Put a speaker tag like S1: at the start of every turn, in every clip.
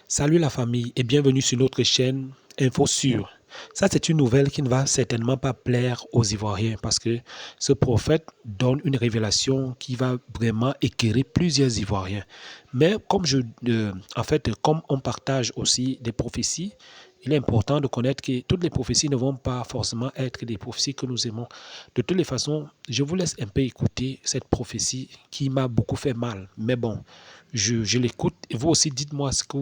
S1: Salut la famille et bienvenue sur notre chaîne Info Sûre. Ça, c'est une nouvelle qui ne va certainement pas plaire aux Ivoiriens parce que ce prophète donne une révélation qui va vraiment éclairer plusieurs Ivoiriens. Mais comme on partage aussi des prophéties, il est important de connaître que toutes les prophéties ne vont pas forcément être des prophéties que nous aimons. De toutes les façons, je vous laisse un peu écouter cette prophétie qui m'a beaucoup fait mal. Mais bon, je l'écoute et vous aussi dites-moi ce que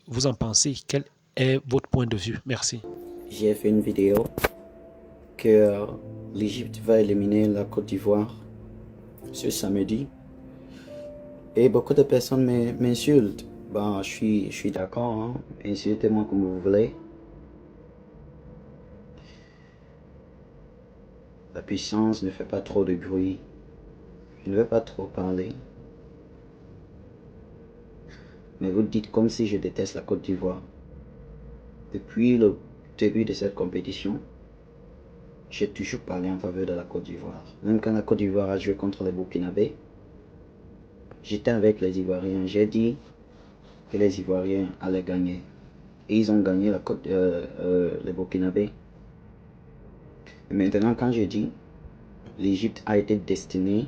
S1: vous en pensez. Quel est votre point de vue? Merci.
S2: J'ai fait une vidéo que l'Égypte va éliminer la Côte d'Ivoire ce samedi. Et beaucoup de personnes m'insultent. Bon, je suis d'accord, hein. Insultez-moi comme vous voulez. La puissance ne fait pas trop de bruit. Je ne vais pas trop parler. Mais vous dites comme si je déteste la Côte d'Ivoire. Depuis le début de cette compétition, j'ai toujours parlé en faveur de la Côte d'Ivoire. Même quand la Côte d'Ivoire a joué contre les Burkinabés, j'étais avec les Ivoiriens. J'ai dit que les Ivoiriens allaient gagner. Et ils ont gagné les Burkinabés. Et maintenant, quand je dis l'Égypte a été destinée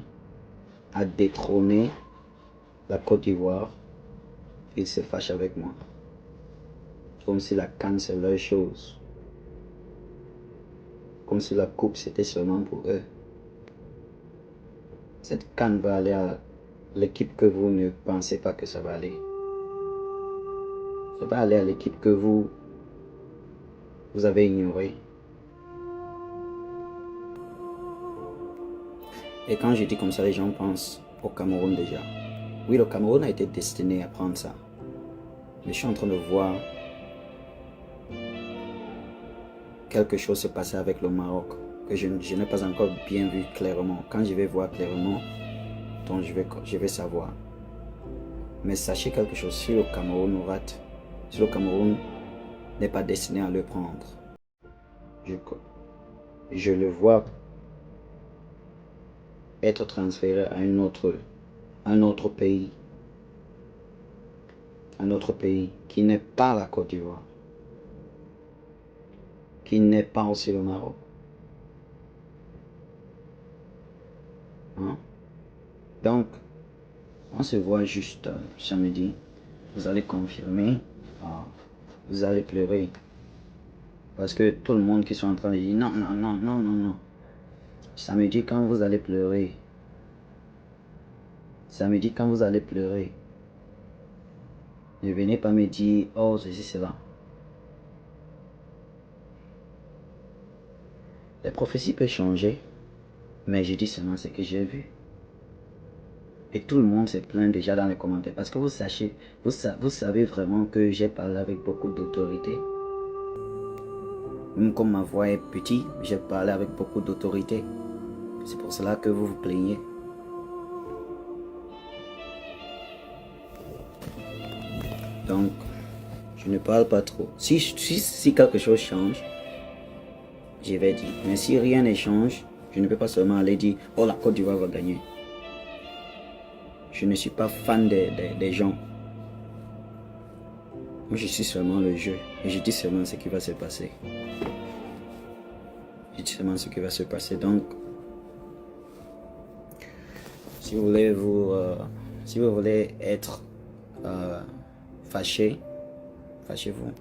S2: à détrôner la Côte d'Ivoire, ils se fâchent avec moi. Comme si la CAN c'est leur chose. Comme si la coupe c'était seulement pour eux. Cette CAN va aller à l'équipe que vous ne pensez pas que ça va aller. Ça va aller à l'équipe que vous avez ignorée. Et quand je dis comme ça, les gens pensent au Cameroun déjà. Oui, le Cameroun a été destiné à prendre ça. Mais je suis en train de voir quelque chose se passer avec le Maroc que je n'ai pas encore bien vu clairement. Quand je vais voir clairement, donc je vais savoir. Mais sachez quelque chose, si le Cameroun rate, si le Cameroun n'est pas destiné à le prendre, je le vois être transféré à un autre pays qui n'est pas la Côte d'Ivoire, qui n'est pas aussi le Maroc. Hein? Donc, on se voit juste samedi. Vous allez confirmer. Vous allez pleurer. Parce que tout le monde qui sont en train de dire non, non, non, non, non, non. Samedi, quand vous allez pleurer. Samedi, quand vous allez pleurer. Ne venez pas me dire, oh, ceci, cela. Les prophéties peuvent changer. Mais je dis seulement ce que j'ai vu. Et tout le monde se plaint déjà dans les commentaires. Parce que vous savez vraiment que j'ai parlé avec beaucoup d'autorité. Même comme ma voix est petite, j'ai parlé avec beaucoup d'autorité. C'est pour cela que vous vous plaignez. Donc, je ne parle pas trop. Si quelque chose change, je vais dire. Mais si rien ne change, je ne peux pas seulement aller dire, oh, la Côte d'Ivoire va gagner. Je ne suis pas fan des gens. Moi, je suis seulement le jeu. Et je dis seulement ce qui va se passer. Je dis seulement ce qui va se passer. Donc, si vous voulez être fâché, fâchez-vous.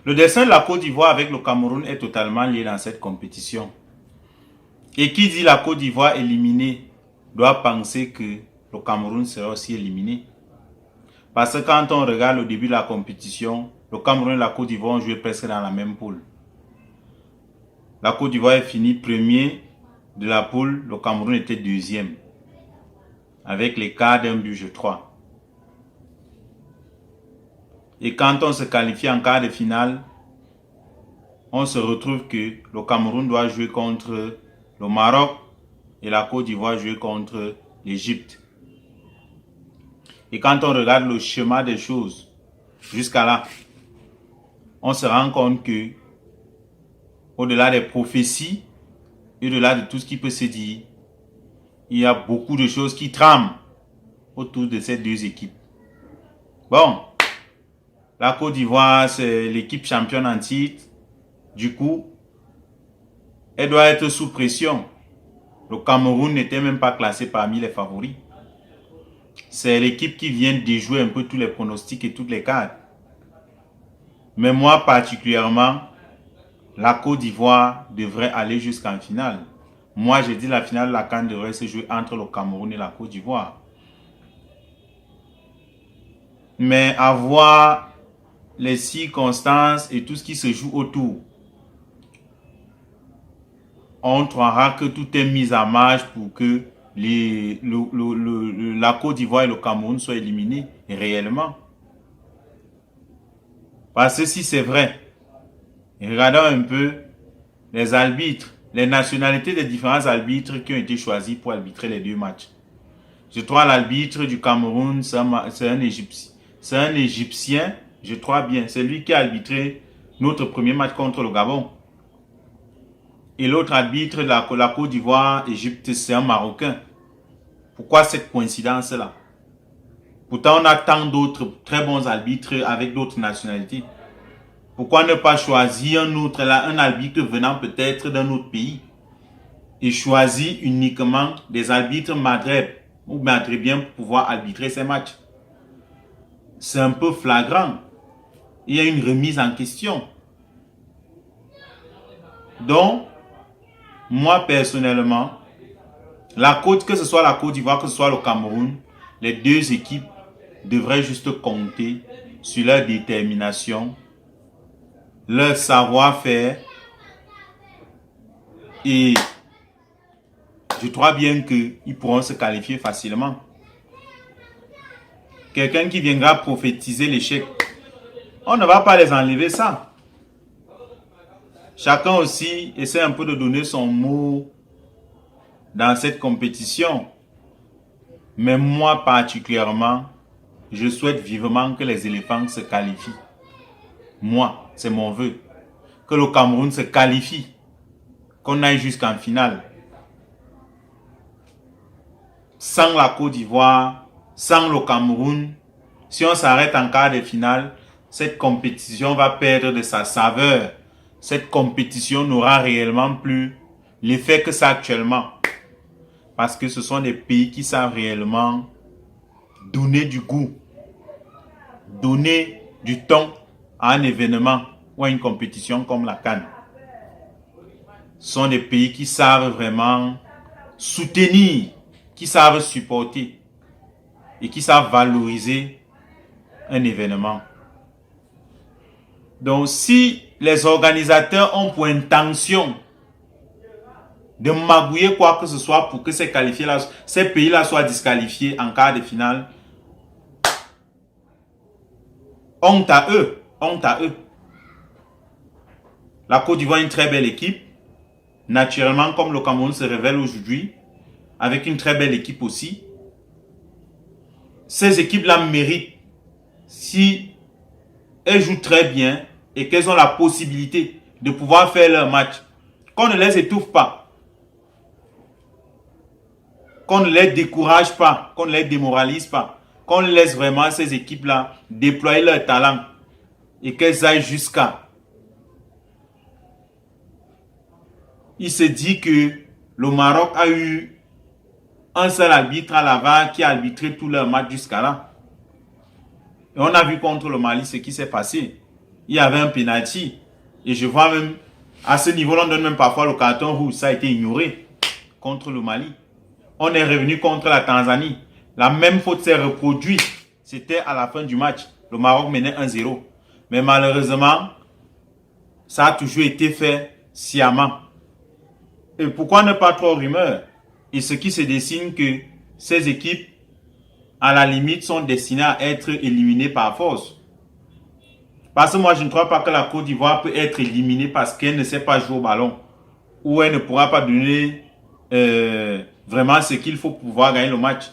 S3: Le destin de la Côte d'Ivoire avec le Cameroun est totalement lié dans cette compétition. Et qui dit la Côte d'Ivoire éliminée doit penser que le Cameroun sera aussi éliminé. Parce que quand on regarde le début de la compétition, le Cameroun et la Côte d'Ivoire ont joué presque dans la même poule. La Côte d'Ivoire est finie premier de la poule, le Cameroun était deuxième. Avec l'écart d'un but, je crois. Et quand on se qualifie en quart de finale, on se retrouve que le Cameroun doit jouer contre le Maroc et la Côte d'Ivoire jouer contre l'Égypte. Et quand on regarde le schéma des choses, jusqu'à là, on se rend compte que, au-delà des prophéties, et au-delà de tout ce qui peut se dire, il y a beaucoup de choses qui trament autour de ces deux équipes. Bon, la Côte d'Ivoire, c'est l'équipe championne en titre. Du coup, elle doit être sous pression. Le Cameroun n'était même pas classé parmi les favoris. C'est l'équipe qui vient déjouer un peu tous les pronostics et toutes les cartes. Mais moi particulièrement, la Côte d'Ivoire devrait aller jusqu'en finale. Moi, j'ai dit la finale de la CAN devrait se jouer entre le Cameroun et la Côte d'Ivoire. Mais avoir les circonstances et tout ce qui se joue autour, on croira que tout est mis en marche pour que la Côte d'Ivoire et le Cameroun soient éliminés réellement. Parce que si c'est vrai, regardons un peu les arbitres, les nationalités des différents arbitres qui ont été choisis pour arbitrer les deux matchs. Je crois l'arbitre du Cameroun, c'est un Égyptien. C'est un Égyptien, je crois bien. C'est lui qui a arbitré notre premier match contre le Gabon. Et l'autre arbitre de la Côte d'Ivoire, Égypte, c'est un Marocain. Pourquoi cette coïncidence-là? Pourtant, on a tant d'autres très bons arbitres avec d'autres nationalités. Pourquoi ne pas choisir un arbitre venant peut-être d'un autre pays et choisir uniquement des arbitres maghreb ou maghrébiens pour pouvoir arbitrer ces matchs? C'est un peu flagrant. Il y a une remise en question. Donc, moi personnellement, que ce soit la Côte d'Ivoire, que ce soit le Cameroun, les deux équipes devraient juste compter sur leur détermination, leur savoir-faire, et je crois bien qu'ils pourront se qualifier facilement. Quelqu'un qui viendra prophétiser l'échec, on ne va pas les enlever ça. Chacun aussi essaie un peu de donner son mot dans cette compétition. Mais moi particulièrement, je souhaite vivement que les éléphants se qualifient. Moi, c'est mon vœu. Que le Cameroun se qualifie. Qu'on aille jusqu'en finale. Sans la Côte d'Ivoire, sans le Cameroun, si on s'arrête en quart de finale, cette compétition va perdre de sa saveur. Cette compétition n'aura réellement plus l'effet que ça actuellement. Parce que ce sont des pays qui savent réellement donner du goût, donner du ton à un événement ou à une compétition comme la CAN. Ce sont des pays qui savent vraiment soutenir, qui savent supporter et qui savent valoriser un événement. Donc si les organisateurs ont pour intention de magouiller quoi que ce soit pour que ces pays-là soient disqualifiés en quart de finale, honte à eux, honte à eux. La Côte d'Ivoire est une très belle équipe. Naturellement, comme le Cameroun se révèle aujourd'hui, avec une très belle équipe aussi. Ces équipes-là méritent, si elles jouent très bien et qu'elles ont la possibilité de pouvoir faire leur match, qu'on ne les étouffe pas, qu'on ne les décourage pas, qu'on ne les démoralise pas, qu'on laisse vraiment ces équipes-là déployer leur talent et qu'elles aillent jusqu'à. Il se dit que le Maroc a eu un seul arbitre à la VAR qui a arbitré tous leurs matchs jusqu'à là. Et on a vu contre le Mali ce qui s'est passé. Il y avait un penalty. Et je vois même, à ce niveau-là, on donne même parfois le carton rouge. Ça a été ignoré contre le Mali. On est revenu contre la Tanzanie. La même faute s'est reproduite. C'était à la fin du match. Le Maroc menait 1-0. Mais malheureusement, ça a toujours été fait sciemment. Et pourquoi ne pas trop rumeur? Et ce qui se dessine que ces équipes, à la limite, sont destinées à être éliminées par force. Parce que moi, je ne crois pas que la Côte d'Ivoire peut être éliminée parce qu'elle ne sait pas jouer au ballon. Ou elle ne pourra pas donner vraiment ce qu'il faut pour pouvoir gagner le match.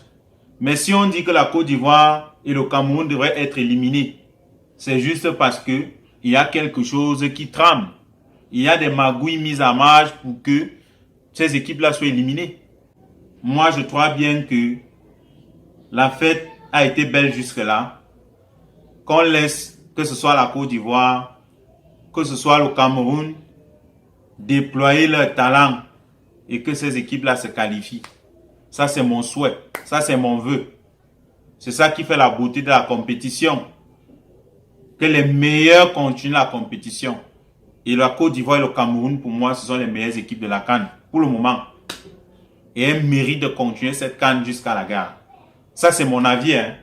S3: Mais si on dit que la Côte d'Ivoire et le Cameroun devraient être éliminés, c'est juste parce que il y a quelque chose qui trame. Il y a des magouilles mises à marge pour que ces équipes-là soient éliminées. Moi, je crois bien que la fête a été belle jusque-là. Qu'on laisse, que ce soit la Côte d'Ivoire, que ce soit le Cameroun, déployer leur talent et que ces équipes-là se qualifient. Ça, c'est mon souhait. Ça, c'est mon vœu. C'est ça qui fait la beauté de la compétition. Que les meilleurs continuent la compétition. Et la Côte d'Ivoire et le Cameroun, pour moi, ce sont les meilleures équipes de la CAN, pour le moment. Et elles méritent de continuer cette CAN jusqu'à la gare. Ça, c'est mon avis, hein.